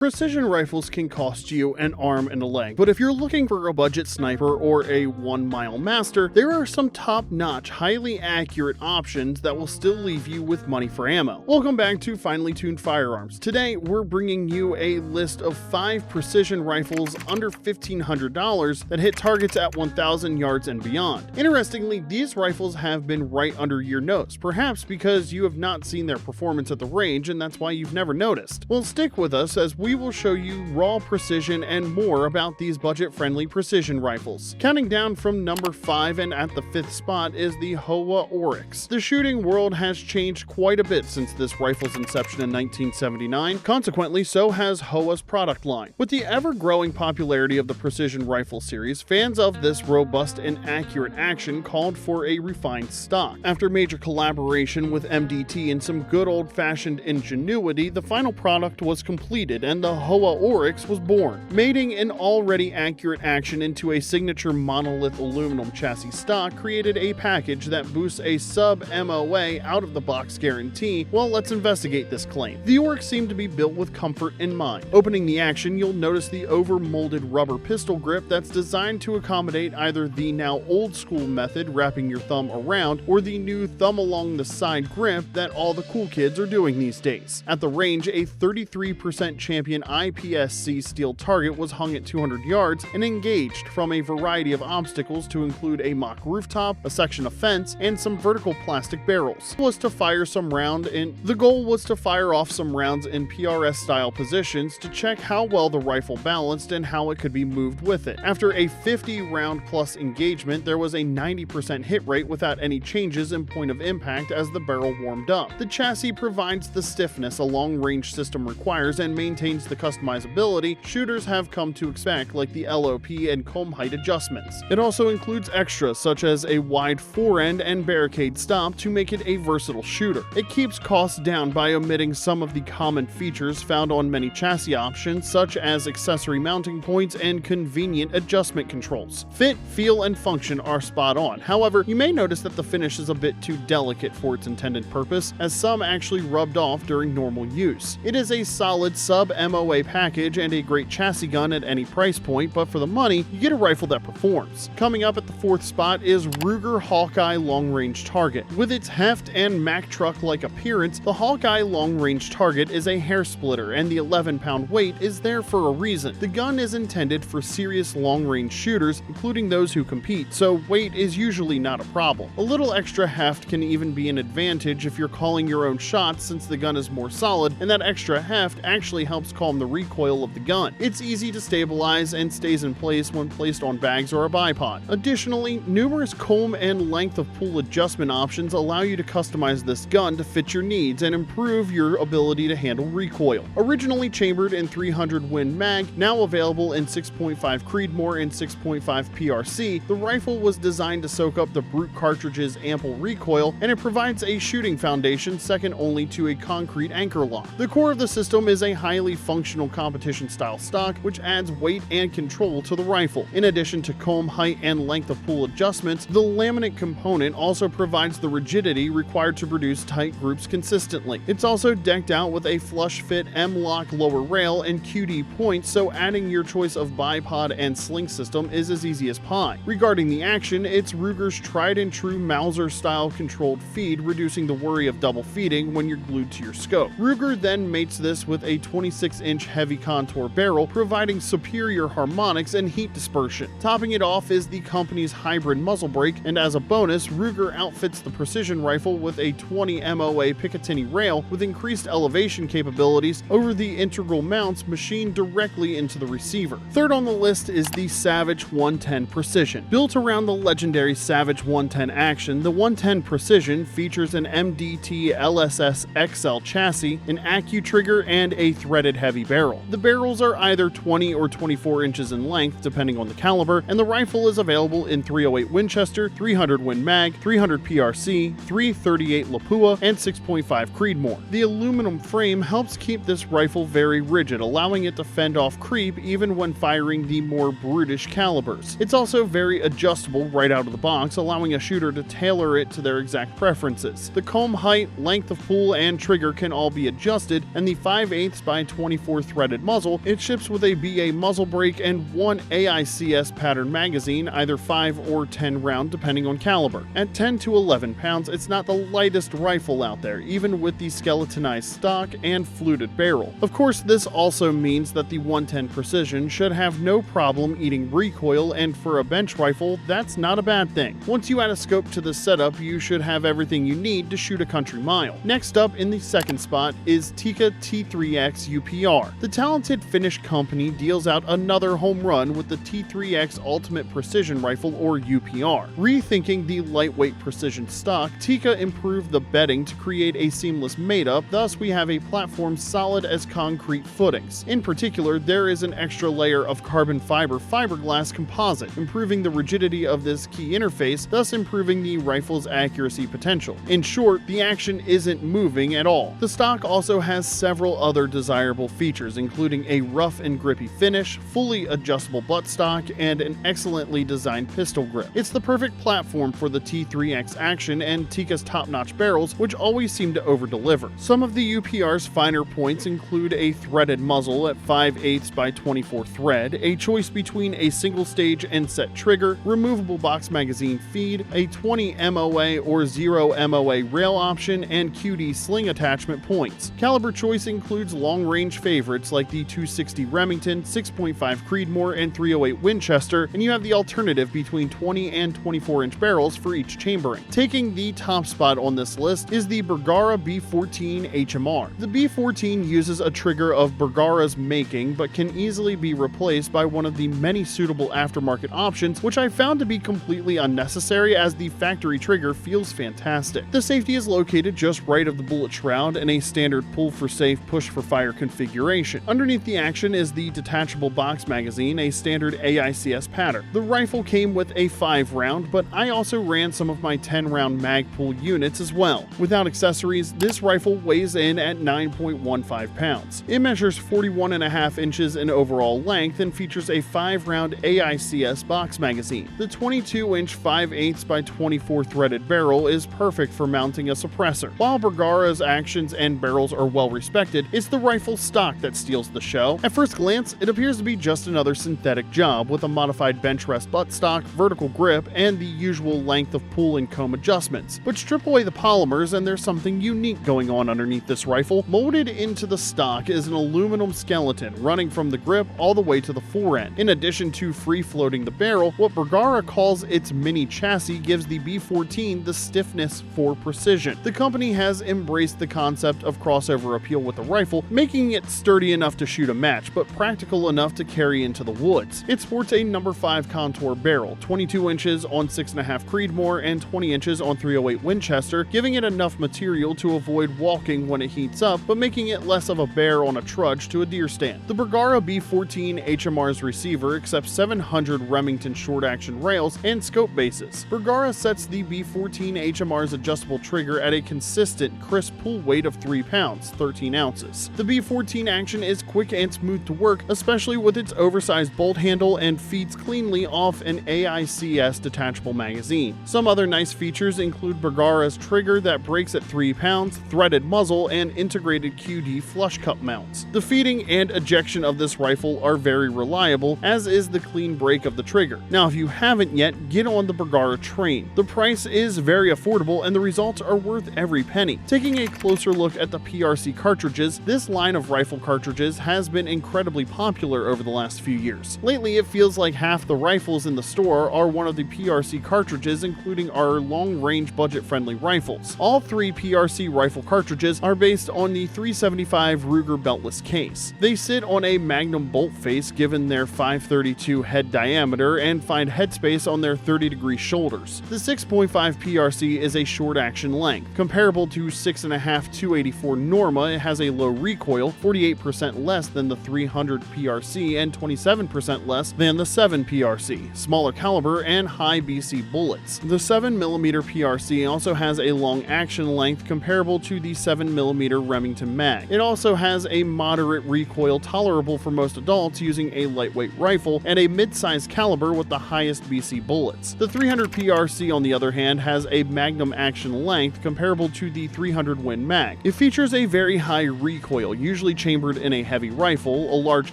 Precision rifles can cost you an arm and a leg, but if you're looking for a budget sniper or a 1-mile master, there are some top-notch, highly accurate options that will still leave you with money for ammo. Welcome back to Finely Tuned Firearms. Today, we're bringing you a list of 5 precision rifles under $1,500 that hit targets at 1,000 yards and beyond. Interestingly, these rifles have been right under your nose, perhaps because you have not seen their performance at the range and that's why you've never noticed. Well, stick with us as we will show you raw precision and more about these budget-friendly precision rifles. Counting down from number 5 and at the 5th spot is the Hoa Orics. The shooting world has changed quite a bit since this rifle's inception in 1979. Consequently, so has Hoa's product line. With the ever-growing popularity of the precision rifle series, fans of this robust and accurate action called for a refined stock. After major collaboration with MDT and some good old-fashioned ingenuity, the final product was completed and the Hoa Orics was born. Mating an already accurate action into a signature monolith aluminum chassis stock created a package that boosts a sub-MOA out-of-the-box guarantee. Well, let's investigate this claim. The Orics seem to be built with comfort in mind. Opening the action, you'll notice the over-molded rubber pistol grip that's designed to accommodate either the now old-school method, wrapping your thumb around, or the new thumb-along-the-side grip that all the cool kids are doing these days. At the range, a 33% champion IPSC steel target was hung at 200 yards and engaged from a variety of obstacles to include a mock rooftop, a section of fence, and some vertical plastic barrels. The goal was to fire off some rounds in PRS-style positions to check how well the rifle balanced and how it could be moved with it. After a 50-round plus engagement, there was a 90% hit rate without any changes in point of impact as the barrel warmed up. The chassis provides the stiffness a long-range system requires and maintains the customizability shooters have come to expect, like the LOP and comb height adjustments. It also includes extras such as a wide forend and barricade stop to make it a versatile shooter. It keeps costs down by omitting some of the common features found on many chassis options, such as accessory mounting points and convenient adjustment controls. Fit, feel, and function are spot on. However, you may notice that the finish is a bit too delicate for its intended purpose, as some actually rubbed off during normal use. It is a solid sub-MOA package and a great chassis gun at any price point, but for the money, you get a rifle that performs. Coming up at the 4th spot is Ruger Hawkeye Long-Range Target. With its heft and Mack truck-like appearance, the Hawkeye Long-Range Target is a hair splitter, and the 11-pound weight is there for a reason. The gun is intended for serious long-range shooters, including those who compete, so weight is usually not a problem. A little extra heft can even be an advantage if you're calling your own shots, since the gun is more solid, and that extra heft actually helps calm the recoil of the gun. It's easy to stabilize and stays in place when placed on bags or a bipod. Additionally, numerous comb and length of pull adjustment options allow you to customize this gun to fit your needs and improve your ability to handle recoil. Originally chambered in 300 Win Mag, now available in 6.5 Creedmoor and 6.5 PRC, the rifle was designed to soak up the brute cartridge's ample recoil, and it provides a shooting foundation second only to a concrete anchor lock. The core of the system is a highly functional competition-style stock, which adds weight and control to the rifle. In addition to comb height and length of pull adjustments, the laminate component also provides the rigidity required to produce tight groups consistently. It's also decked out with a flush-fit M-lock lower rail and QD points, so adding your choice of bipod and sling system is as easy as pie. Regarding the action, it's Ruger's tried-and-true Mauser-style controlled feed, reducing the worry of double feeding when you're glued to your scope. Ruger then mates this with a 26-inch heavy contour barrel, providing superior harmonics and heat dispersion. Topping it off is the company's hybrid muzzle brake, and as a bonus, Ruger outfits the precision rifle with a 20 MOA Picatinny rail with increased elevation capabilities over the integral mounts machined directly into the receiver. Third on the list is the Savage 110 Precision. Built around the legendary Savage 110 action, the 110 Precision features an MDT LSS XL chassis, an AccuTrigger, and a threaded heavy barrel. The barrels are either 20 or 24 inches in length, depending on the caliber, and the rifle is available in 308 Winchester, 300 Win Mag, 300 PRC, 338 Lapua, and 6.5 Creedmoor. The aluminum frame helps keep this rifle very rigid, allowing it to fend off creep even when firing the more brutish calibers. It's also very adjustable right out of the box, allowing a shooter to tailor it to their exact preferences. The comb height, length of pull, and trigger can all be adjusted, and the 5/8 by 20 24-threaded muzzle, it ships with a BA muzzle brake and one AICS pattern magazine, either 5 or 10 round depending on caliber. At 10 to 11 pounds, it's not the lightest rifle out there, even with the skeletonized stock and fluted barrel. Of course, this also means that the 110 Precision should have no problem eating recoil, and for a bench rifle, that's not a bad thing. Once you add a scope to the setup, you should have everything you need to shoot a country mile. Next up in the second spot is Tikka T3X UPR. The talented Finnish company deals out another home run with the T3X Ultimate Precision Rifle, or UPR. Rethinking the lightweight precision stock, Tikka improved the bedding to create a seamless made-up, thus we have a platform solid as concrete footings. In particular, there is an extra layer of carbon fiber fiberglass composite, improving the rigidity of this key interface, thus improving the rifle's accuracy potential. In short, the action isn't moving at all. The stock also has several other desirable features, including a rough and grippy finish, fully adjustable buttstock, and an excellently designed pistol grip. It's the perfect platform for the T3X action and Tikka's top-notch barrels, which always seem to over-deliver. Some of the UPR's finer points include a threaded muzzle at 5/8 by 24 thread, a choice between a single stage and set trigger, removable box magazine feed, a 20 MOA or 0 MOA rail option, and QD sling attachment points. Caliber choice includes long-range favorites like the 260 Remington, 6.5 Creedmoor, and 308 Winchester, and you have the alternative between 20 and 24-inch barrels for each chambering. Taking the top spot on this list is the Bgara B14 HMR. The B14 uses a trigger of Bgara's making, but can easily be replaced by one of the many suitable aftermarket options, which I found to be completely unnecessary as the factory trigger feels fantastic. The safety is located just right of the bullet shroud in a standard pull for safe, push for fire configuration. Underneath the action is the detachable box magazine, a standard AICS pattern. The rifle came with a 5-round, but I also ran some of my 10-round Magpul units as well. Without accessories, this rifle weighs in at 9.15 pounds. It measures 41.5 inches in overall length and features a 5-round AICS box magazine. The 22-inch 5/8 by 24 threaded barrel is perfect for mounting a suppressor. While Bgara's actions and barrels are well respected, it's the rifle stock that steals the show. At first glance, it appears to be just another synthetic job with a modified bench rest buttstock, vertical grip, and the usual length of pull and comb adjustments. But strip away the polymers and there's something unique going on underneath this rifle. Molded into the stock is an aluminum skeleton running from the grip all the way to the forend. In addition to free-floating the barrel, what Bgara calls its mini chassis gives the B14 the stiffness for precision. The company has embraced the concept of crossover appeal with the rifle, making it sturdy enough to shoot a match, but practical enough to carry into the woods. It sports a number 5 contour barrel, 22 inches on 6.5 Creedmoor and 20 inches on 308 Winchester, giving it enough material to avoid walking when it heats up, but making it less of a bear on a trudge to a deer stand. The Bgara B14 HMR's receiver accepts 700 Remington short-action rails and scope bases. Bgara sets the B14 HMR's adjustable trigger at a consistent, crisp pull weight of 3 pounds, 13 ounces. The B14 action is quick and smooth to work, especially with its oversized bolt handle, and feeds cleanly off an AICS detachable magazine. Some other nice features include Bgara's trigger that breaks at 3 pounds, threaded muzzle, and integrated QD flush cup mounts. The feeding and ejection of this rifle are very reliable, as is the clean break of the trigger. Now, if you haven't yet, get on the Bgara train. The price is very affordable and the results are worth every penny. Taking a closer look at the PRC cartridges, this line of rifle cartridges has been incredibly popular over the last few years. Lately, it feels like half the rifles in the store are one of the PRC cartridges, including our long-range budget-friendly rifles. All 3 PRC rifle cartridges are based on the 375 Ruger beltless case. They sit on a Magnum bolt face given their 532 head diameter and find headspace on their 30-degree shoulders. The 6.5 PRC is a short-action length. Comparable to 6.5 284 Norma, it has a low recoil, 48% less than the 300 PRC and 27% less than the 7 PRC, smaller caliber, and high BC bullets. The 7mm PRC also has a long action length comparable to the 7mm Remington mag. It also has a moderate recoil tolerable for most adults using a lightweight rifle, and a mid-sized caliber with the highest BC bullets. The 300 PRC, on the other hand, has a magnum action length comparable to the 300 Win mag. It features a very high recoil, usually chambered in a heavy rifle, a large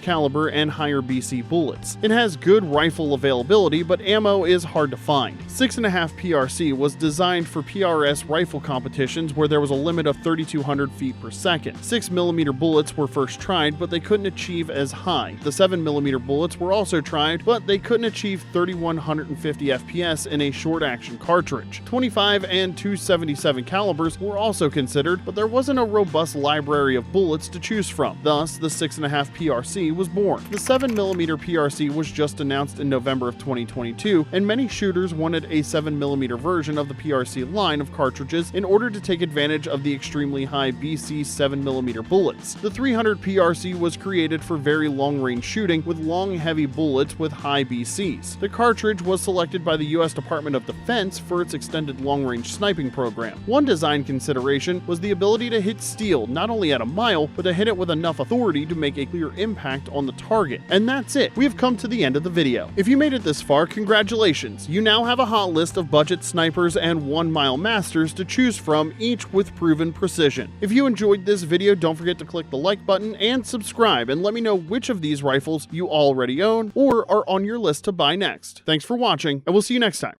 caliber, and higher BC bullets. It has good rifle availability, but ammo is hard to find. 6.5 PRC was designed for PRS rifle competitions where there was a limit of 3,200 feet per second. 6mm bullets were first tried, but they couldn't achieve as high. The 7mm bullets were also tried, but they couldn't achieve 3,150 FPS in a short-action cartridge. 25 and 277 calibers were also considered, but there wasn't a robust library of bullets to choose from. Thus, the 6.5 PRC was born. The 7mm PRC was just announced in November of 2022, and many shooters wanted a 7mm version of the PRC line of cartridges in order to take advantage of the extremely high BC 7mm bullets. The 300 PRC was created for very long-range shooting with long, heavy bullets with high BCs. The cartridge was selected by the US Department of Defense for its extended long-range sniping program. One design consideration was the ability to hit steel not only at a mile, but to hit it with enough authority to make a clear impact on the target. And that's it. We have come to the end of the video. If you made it this far, congratulations. You now have a hot list of budget snipers and 1-mile masters to choose from, each with proven precision. If you enjoyed this video, don't forget to click the like button and subscribe, and let me know which of these rifles you already own or are on your list to buy next. Thanks for watching, and we'll see you next time.